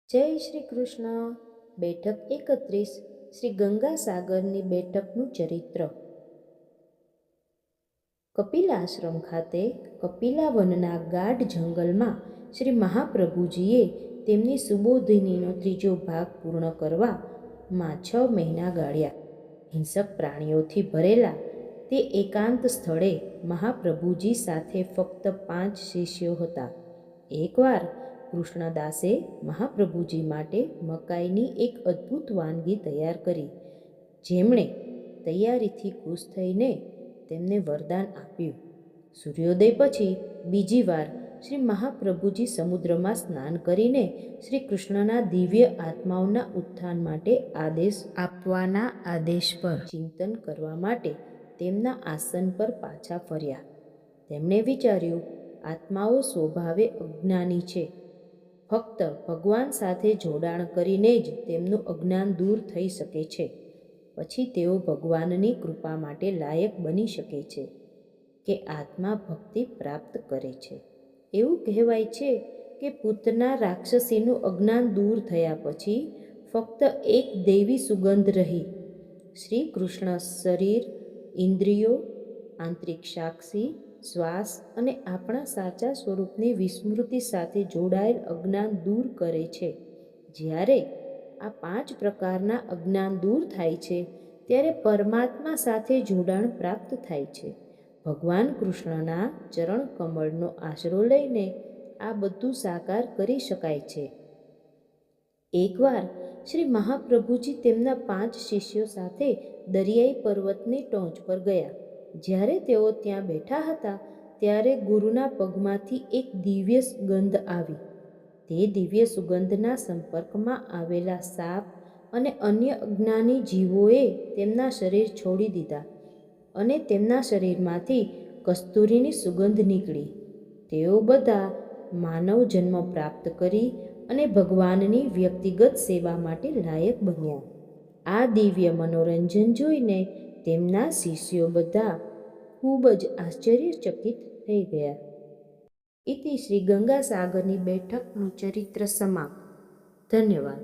જય શ્રી કૃષ્ણ. બેઠક 31 શ્રી ગંગાસાગરની બેઠકનું ચરિત્ર. કપિલાશ્રમ ખાતે કપિલાવનના ગાઢ જંગલમાં શ્રી મહાપ્રભુજીએ તેમની સુબોધિનીનો ત્રીજો ભાગ પૂર્ણ કરવામાં 6 મહિના ગાળ્યા. હિંસક પ્રાણીઓથી ભરેલા તે એકાંત સ્થળે મહાપ્રભુજી સાથે ફક્ત 5 શિષ્યો હતા. એકવાર કૃષ્ણદાસે મહાપ્રભુજી માટે મકાઈની એક અદ્ભુત વાનગી તૈયાર કરી. જેમણે તૈયારીથી ખુશ થઈને તેમને વરદાન આપ્યું. સૂર્યોદય પછી બીજી વાર શ્રી મહાપ્રભુજી સમુદ્રમાં સ્નાન કરીને શ્રી કૃષ્ણના દિવ્ય આત્માઓના ઉત્થાન માટે આદેશ આપવાના આદેશ પર ચિંતન કરવા માટે તેમના આસન પર પાછા ફર્યા. તેમણે વિચાર્યું, આત્માઓ સ્વભાવે અજ્ઞાની છે. ફક્ત ભગવાન સાથે જોડાણ કરીને જ તેમનું અજ્ઞાન દૂર થઈ શકે છે. પછી તેઓ ભગવાનની કૃપા માટે લાયક બની શકે છે કે આત્મા ભક્તિ પ્રાપ્ત કરે છે. એવું કહેવાય છે કે પૂતના રાક્ષસીનું અજ્ઞાન દૂર થયા પછી ફક્ત એક દૈવી સુગંધ રહી. શ્રી કૃષ્ણ શરીર, ઇન્દ્રિયો, આંતરિક સાક્ષી, શ્વાસ અને આપણા સાચા સ્વરૂપની વિસ્મૃતિ સાથે જોડાયેલ અજ્ઞાન દૂર કરે છે. જ્યારે આ 5 પ્રકારના અજ્ઞાન દૂર થાય છે ત્યારે પરમાત્મા સાથે જોડાણ પ્રાપ્ત થાય છે. ભગવાન કૃષ્ણના ચરણ કમળનો આશરો લઈને આ બધું સાકાર કરી શકાય છે. એકવાર શ્રી મહાપ્રભુજી તેમના 5 શિષ્યો સાથે દરિયાઈ પર્વતની ટોચ પર ગયા. જ્યારે તેઓ ત્યાં બેઠા હતા ત્યારે ગુરુના પગમાંથી એક દિવ્ય ગંધ આવી. તે દિવ્ય સુગંધના સંપર્કમાં આવેલા સાપ અને અન્ય અજ્ઞાની જીવોએ તેમના શરીર છોડી દીધા અને તેમના શરીરમાંથી કસ્તુરીની સુગંધ નીકળી. તેઓ બધા માનવ જન્મ પ્રાપ્ત કરી અને ભગવાનની વ્યક્તિગત સેવા માટે લાયક બન્યા. આ દિવ્ય મનોરંજન જોઈને તેમના શિષ્યો બધા ખૂબ જ આશ્ચર્યચકિત થઈ ગયા. ઇતિ શ્રી ગંગાસાગરની બેઠકનું ચરિત્ર સમાપ્ત. ધન્યવાદ.